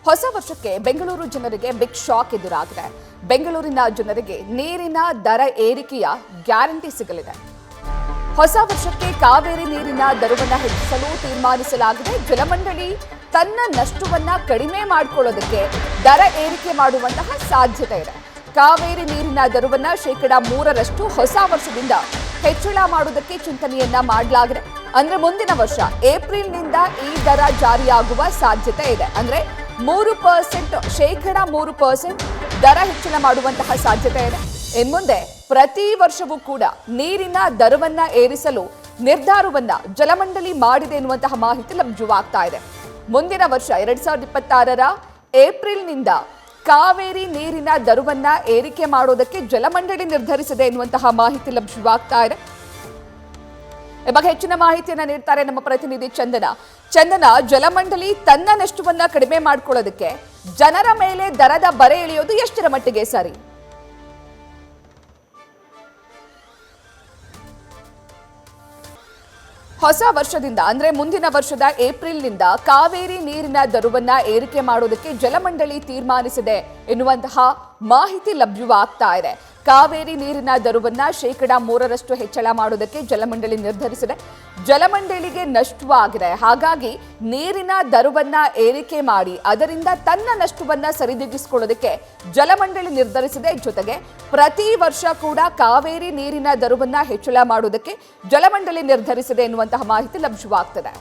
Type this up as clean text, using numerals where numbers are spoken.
ಹೊಸ ವರ್ಷಕ್ಕೆ ಬೆಂಗಳೂರು ಜನರಿಗೆ ಬಿಗ್ ಶಾಕ್ ಎದುರಾಗಿದೆ. ಬೆಂಗಳೂರಿನ ಜನರಿಗೆ ನೀರಿನ ದರ ಏರಿಕೆಯ ಗ್ಯಾರಂಟಿ ಸಿಗಲಿದೆ. ಹೊಸ ವರ್ಷಕ್ಕೆ ಕಾವೇರಿ ನೀರಿನ ದರವನ್ನು ಹೆಚ್ಚಿಸಲು ತೀರ್ಮಾನಿಸಲಾಗಿದೆ. ಜಲಮಂಡಳಿ ತನ್ನ ನಷ್ಟವನ್ನ ಕಡಿಮೆ ಮಾಡಿಕೊಳ್ಳೋದಕ್ಕೆ ದರ ಏರಿಕೆ ಮಾಡುವಂತಹ ಸಾಧ್ಯತೆ ಇದೆ. ಕಾವೇರಿ ನೀರಿನ ದರವನ್ನ %3 ಹೊಸ ವರ್ಷದಿಂದ ಹೆಚ್ಚಳ ಮಾಡುವುದಕ್ಕೆ ಚಿಂತನೆಯನ್ನ ಮಾಡಲಾಗಿದೆ. ಅಂದ್ರೆ ಮುಂದಿನ ವರ್ಷ ಏಪ್ರಿಲ್ನಿಂದ ಈ ದರ ಜಾರಿಯಾಗುವ ಸಾಧ್ಯತೆ ಇದೆ. ಅಂದ್ರೆ 3% ದರ ಹೆಚ್ಚಳ ಮಾಡುವಂತಹ ಸಾಧ್ಯತೆ ಇದೆ. ಇನ್ಮುಂದೆ ಪ್ರತಿ ವರ್ಷವೂ ಕೂಡ ನೀರಿನ ದರವನ್ನ ಏರಿಸಲು ನಿರ್ಧಾರವನ್ನ ಜಲಮಂಡಳಿ ಮಾಡಿದೆ ಎನ್ನುವಂತಹ ಮಾಹಿತಿ ಲಭ್ಯವಾಗ್ತಾ ಇದೆ. ಮುಂದಿನ ವರ್ಷ 2026 ಏಪ್ರಿಲ್ನಿಂದ ಕಾವೇರಿ ನೀರಿನ ದರವನ್ನ ಏರಿಕೆ ಮಾಡೋದಕ್ಕೆ ಜಲಮಂಡಳಿ ನಿರ್ಧರಿಸಿದೆ ಎನ್ನುವಂತಹ ಮಾಹಿತಿ ಲಭ್ಯವಾಗ್ತಾ ಇದೆ. ಈ ಬಗ್ಗೆ ಹೆಚ್ಚಿನ ಮಾಹಿತಿಯನ್ನ ನೀಡ್ತಾರೆ ನಮ್ಮ ಪ್ರತಿನಿಧಿ ಚಂದನ. ಜಲಮಂಡಳಿ ತನ್ನ ನಷ್ಟವನ್ನ ಕಡಿಮೆ ಮಾಡ್ಕೊಳ್ಳೋದಕ್ಕೆ ಜನರ ಮೇಲೆ ದರದ ಬರೆ ಎಳೆಯೋದು ಎಷ್ಟರ ಮಟ್ಟಿಗೆ ಸರಿ? ಹೊಸ ವರ್ಷದಿಂದ ಅಂದ್ರೆ ಮುಂದಿನ ವರ್ಷದ ಏಪ್ರಿಲ್ನಿಂದ ಕಾವೇರಿ ನೀರಿನ ದರವನ್ನ ಏರಿಕೆ ಮಾಡೋದಕ್ಕೆ ಜಲಮಂಡಳಿ ತೀರ್ಮಾನಿಸಿದೆ ಎನ್ನುವಂತಹ ಮಾಹಿತಿ ಲಭ್ಯವಾಗ್ತಾ ಇದೆ. ಕಾವೇರಿ ನೀರಿನ ದರವನ್ನ %3 ಹೆಚ್ಚಳ ಮಾಡೋದಕ್ಕೆ ಜಲಮಂಡಳಿ ನಿರ್ಧರಿಸಿದೆ. ಜಲಮಂಡಳಿಗೆ ನಷ್ಟವಾಗಿದೆ. ಹಾಗಾಗಿ ನೀರಿನ ದರವನ್ನ ಏರಿಕೆ ಮಾಡಿ ಅದರಿಂದ ತನ್ನ ನಷ್ಟವನ್ನ ಸರಿದೂಗಿಸಿಕೊಳ್ಳೋದಕ್ಕೆ ಜಲಮಂಡಳಿ ನಿರ್ಧರಿಸಿದೆ. ಜೊತೆಗೆ ಪ್ರತಿ ವರ್ಷ ಕೂಡ ಕಾವೇರಿ ನೀರಿನ ದರವನ್ನ ಹೆಚ್ಚಳ ಮಾಡೋದಕ್ಕೆ ಜಲಮಂಡಳಿ ನಿರ್ಧರಿಸಿದೆ ಎನ್ನುವಂತಹ ಮಾಹಿತಿ ಲಭ್ಯವಾಗ್ತದೆ.